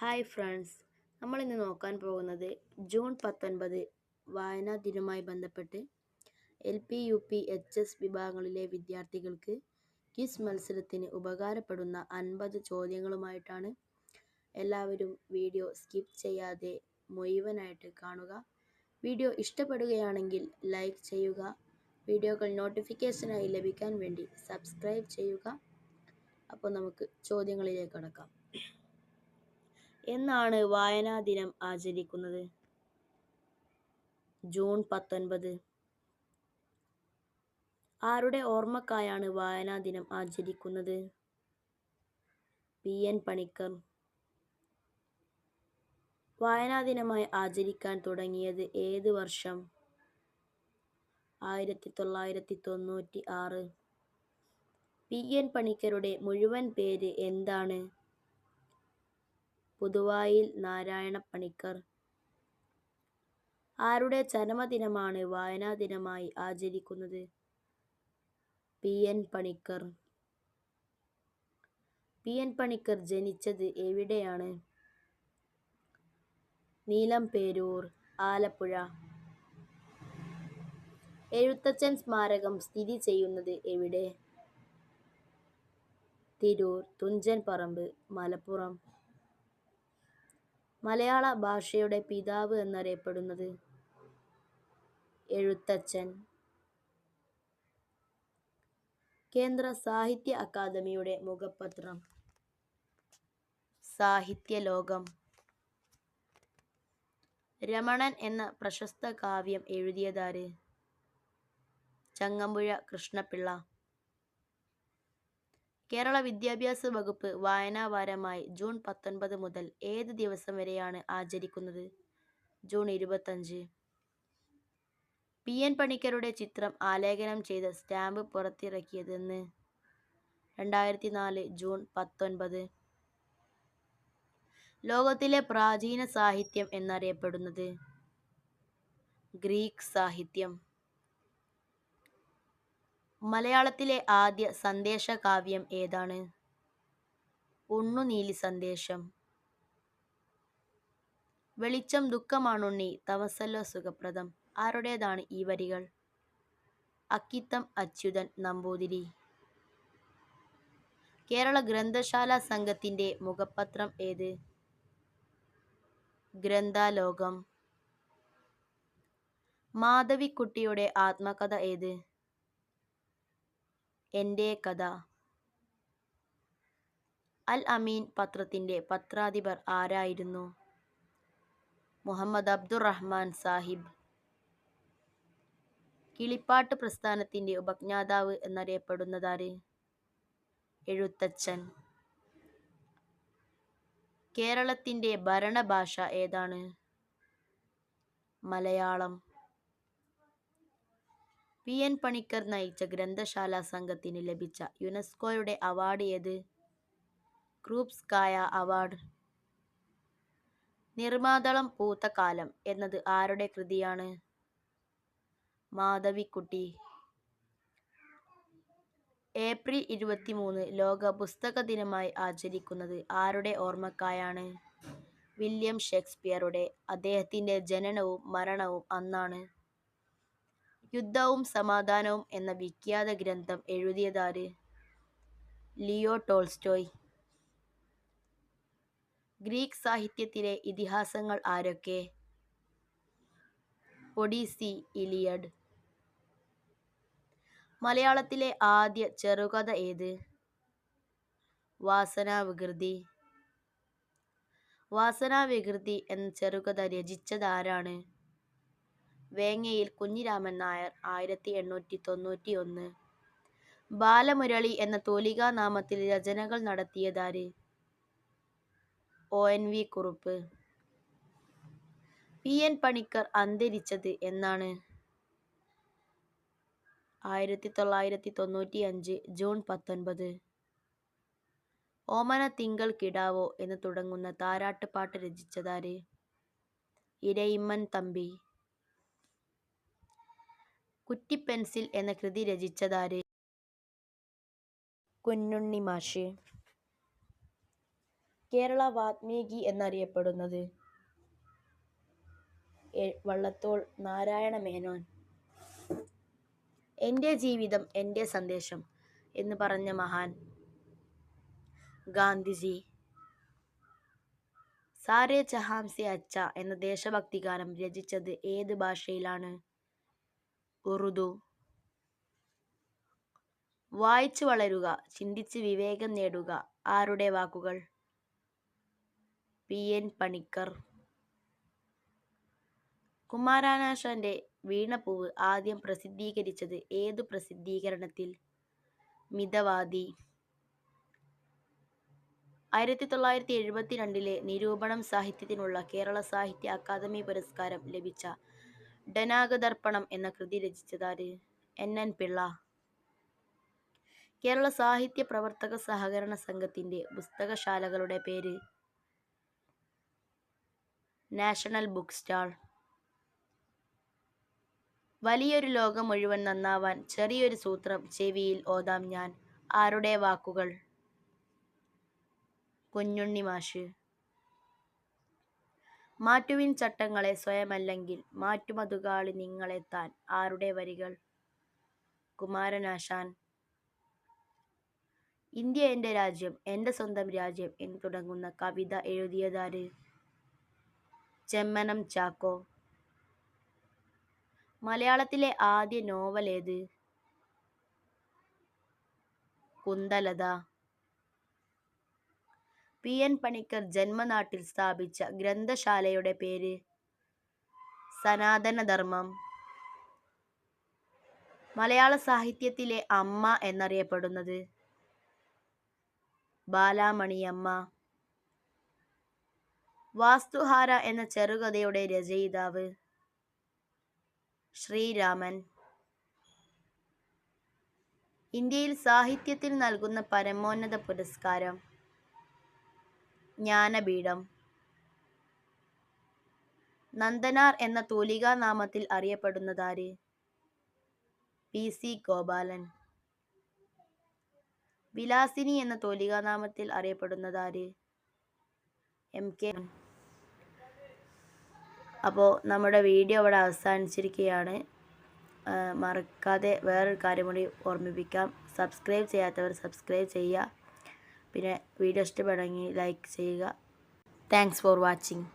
Hi friends, നമ്മളിന്ന് നോക്കാൻ പോകുന്നത് ജൂൺ 19 വായനാ ദിനവുമായി ബന്ധപ്പെട്ട് LP, UP, HS വിഭാഗങ്ങളിലെ വിദ്യാർത്ഥികൾക്ക് ക്വിസ് മത്സരത്തിന് ഉപകാരപ്പെടുന്ന 50 ചോദ്യങ്ങളുമായിട്ടാണ്. എല്ലാവരും വീഡിയോ സ്കിപ്പ് ചെയ്യാതെ മുഴുവനായിട്ട് കാണുക. വീഡിയോ ഇഷ്ടപ്പെടുകയാണെങ്കിൽ ലൈക്ക് ചെയ്യുക. വീഡിയോകൾ നോട്ടിഫിക്കേഷനായി ലഭിക്കാൻ വേണ്ടി സബ്സ്ക്രൈബ് ചെയ്യുക. അപ്പോൾ നമുക്ക് ചോദ്യങ്ങളിലേക്ക് കടക്കാം. എന്നാണ് വായനാ ദിനം ആചരിക്കുന്നത്? ജൂൺ 19. ആരുടെ ഓർമ്മക്കായാണ് വായനാ ദിനം ആചരിക്കുന്നത്? PN പണിക്കർ. വായനാ ദിനമായി ആചരിക്കാൻ തുടങ്ങിയത് ഏത് വർഷം? 1996. PN പണിക്കരുടെ മുഴുവൻ പേര് എന്താണ്? പുതുവായിൽ നാരായണ പണിക്കർ. ആരുടെ ചരമദിനമാണ് വായനാ ദിനമായി ആചരിക്കുന്നത്? PN പണിക്കർ. PN പണിക്കർ ജനിച്ചത് എവിടെയാണ്? നീലംപേരൂർ, ആലപ്പുഴ. എഴുത്തച്ഛൻ സ്മാരകം സ്ഥിതി ചെയ്യുന്നത് എവിടെ? തിരൂർ, തുഞ്ചൻ പറമ്പ്, മലപ്പുറം. മലയാള ഭാഷയുടെ പിതാവ് എന്നറിയപ്പെടുന്നത്? എഴുത്തച്ഛൻ. കേന്ദ്ര സാഹിത്യ അക്കാദമിയുടെ മുഖപത്രം? സാഹിത്യലോകം. രമണൻ എന്ന പ്രശസ്ത കാവ്യം എഴുതിയതാര്? ചങ്ങമ്പുഴ കൃഷ്ണപിള്ള. കേരള വിദ്യാഭ്യാസ വകുപ്പ് വായനാ വാരമായി ജൂൺ 19 മുതൽ ഏത് ദിവസം വരെയാണ് ആചരിക്കുന്നത്? ജൂൺ 25. PN പണിക്കരുടെ ചിത്രം ആലേഖനം ചെയ്ത സ്റ്റാമ്പ് പുറത്തിറക്കിയതെന്ന്? 2004 ജൂൺ 19. ലോകത്തിലെ പ്രാചീന സാഹിത്യം എന്നറിയപ്പെടുന്നത്? ഗ്രീക്ക് സാഹിത്യം. മലയാളത്തിലെ ആദ്യ സന്ദേശകാവ്യം ഏതാണ്? ഉണ്ണുനീലി സന്ദേശം. വെളിച്ചം ദുഃഖമാണുണ്ണി, തമസല്ലോ സുഖപ്രദം. ആരുടേതാണ് ഈ വരികൾ? അക്കിത്തം അച്യുതൻ നമ്പൂതിരി. കേരള ഗ്രന്ഥശാല സംഘത്തിന്റെ മുഖപത്രം ഏത്? ഗ്രന്ഥാലോകം. മാധവിക്കുട്ടിയുടെ ആത്മകഥ ഏത്? എൻ്റെ കഥ. അൽ അമീൻ പത്രത്തിന്റെ പത്രാധിപർ ആരായിരുന്നു? മുഹമ്മദ് അബ്ദുറഹ്മാൻ സാഹിബ്. കിളിപ്പാട്ട് പ്രസ്ഥാനത്തിന്റെ ഉപജ്ഞാതാവ് എന്നറിയപ്പെടുന്നതാര്? എഴുത്തച്ഛൻ. കേരളത്തിന്റെ ഭരണഭാഷ ഏതാണ്? മലയാളം. PN പണിക്കർ നയിച്ച ഗ്രന്ഥശാല സംഘത്തിന് ലഭിച്ച യുനെസ്കോയുടെ അവാർഡ് ഏത്? ക്രൂപ്സ്കായ അവാർഡ്. നിർമാതളം പൂത്ത കാലം എന്നത് ആരുടെ കൃതിയാണ്? മാധവിക്കുട്ടി. ഏപ്രിൽ 23 ലോക പുസ്തക ദിനമായി ആചരിക്കുന്നത് ആരുടെ ഓർമ്മക്കായാണ്? വില്യം ഷേക്സ്പിയറുടെ. അദ്ദേഹത്തിന്റെ ജനനവും മരണവും അന്നാണ്. യുദ്ധവും സമാധാനവും എന്ന വിഖ്യാത ഗ്രന്ഥം എഴുതിയതാര്? Leo Tolstoy. ഗ്രീക്ക് സാഹിത്യത്തിലെ ഇതിഹാസങ്ങൾ ആരൊക്കെ? ഒഡീസി, ഇലിയഡ്. മലയാളത്തിലെ ആദ്യ ചെറുകഥ ഏത്? വാസനാവികൃതി. വാസനാവികൃതി എന്ന ചെറുകഥ രചിച്ചതാരാണ്? വേങ്ങയിൽ കുഞ്ഞിരാമൻ നായർ, 1891. ബാലമുരളി എന്ന തൂലികാനാമത്തിൽ രചനകൾ നടത്തിയതാര്? ONV കുറുപ്പ്. PN പണിക്കർ അന്തരിച്ചത് എന്നാണ്? 1995 ജൂൺ 19. ഓമന തിങ്കൾ കിടാവോ എന്ന് തുടങ്ങുന്ന താരാട്ട് പാട്ട് രചിച്ചതാര്? ഇരയിമ്മൻ തമ്പി. കുറ്റിപ്പെൻസിൽ എന്ന കൃതി രചിച്ചതാര്? കുഞ്ഞുണ്ണി മാഷ്. കേരള വാത്മീകി എന്നറിയപ്പെടുന്നത്? വള്ളത്തോൾ നാരായണ മേനോൻ. എൻ്റെ ജീവിതം എൻ്റെ സന്ദേശം എന്ന് പറഞ്ഞ മഹാൻ? ഗാന്ധിജി. സാരേ ജഹാം സേ അച്ഛ എന്ന ദേശഭക്തി ഗാനം രചിച്ചത് ഏത് ഭാഷയിലാണ്? ഉറുദു. വായിച്ചു വളരുക, ചിന്തിച്ച് വിവേകം നേടുക ആരുടെ വാക്കുകൾ? PN പണിക്കർ. കുമാരനാശാന്റെ വീണപ്പൂവ് ആദ്യം പ്രസിദ്ധീകരിച്ചത് ഏതു പ്രസിദ്ധീകരണത്തിൽ? മിതവാദി. 1972 നിരൂപണം സാഹിത്യത്തിനുള്ള കേരള സാഹിത്യ അക്കാദമി പുരസ്കാരം ലഭിച്ച ഡനാഗദർപ്പണം എന്ന കൃതി രചിച്ചതാര്? NN പിള്ള. കേരള സാഹിത്യ പ്രവർത്തക സഹകരണ സംഘത്തിന്റെ പുസ്തകശാലകളുടെ പേര്? National book stall. വലിയൊരു ലോകം മുഴുവൻ നന്നാവാൻ ചെറിയൊരു സൂത്രം ചെവിയിൽ ഓതാം ഞാൻ ആരുടെ വാക്കുകൾ? കുഞ്ഞുണ്ണി മാഷ്. മാറ്റുവിൻ ചട്ടങ്ങളെ സ്വയമല്ലെങ്കിൽ മാറ്റുമതുകാളി നിങ്ങളെത്താൻ ആരുടെ വരികൾ? കുമാരനാശാൻ. ഇന്ത്യ എൻ്റെ രാജ്യം, എൻ്റെ സ്വന്തം രാജ്യം എന്ന് തുടങ്ങുന്ന കവിത എഴുതിയതാര്? ചെമ്മനം ചാക്കോ. മലയാളത്തിലെ ആദ്യ നോവൽ ഏത്? കുന്തലത. PN പണിക്കർ ജന്മനാട്ടിൽ സ്ഥാപിച്ച ഗ്രന്ഥശാലയുടെ പേര്? സനാതനധർമ്മം. മലയാള സാഹിത്യത്തിലെ അമ്മ എന്നറിയപ്പെടുന്നത്? ബാലാമണിയമ്മ. വാസ്തുഹാര എന്ന ചെറുകഥയുടെ രചയിതാവ്? ശ്രീരാമൻ. ഇന്ത്യയിൽ സാഹിത്യത്തിന് നൽകുന്ന പരമോന്നത പുരസ്കാരം? ജ്ഞാനപീഠം. നന്ദനാർ എന്ന തൂലികാനാമത്തിൽ അറിയപ്പെടുന്നതാര്? PC ഗോപാലൻ. വിലാസിനി എന്ന തൂലികാനാമത്തിൽ അറിയപ്പെടുന്നതാര്? MK. അപ്പോൾ നമ്മുടെ വീഡിയോ ഇവിടെ അവസാനിച്ചിരിക്കുകയാണ്. മറക്കാതെ വേറൊരു കാര്യം കൂടി ഓർമ്മിപ്പിക്കാം. സബ്സ്ക്രൈബ് ചെയ്യാത്തവർ സബ്സ്ക്രൈബ് ചെയ്യുക. പിന്നെ വീഡിയോ ഇഷ്ടപ്പെടുമെങ്കിൽ ലൈക്ക് ചെയ്യുക. Thanks for watching.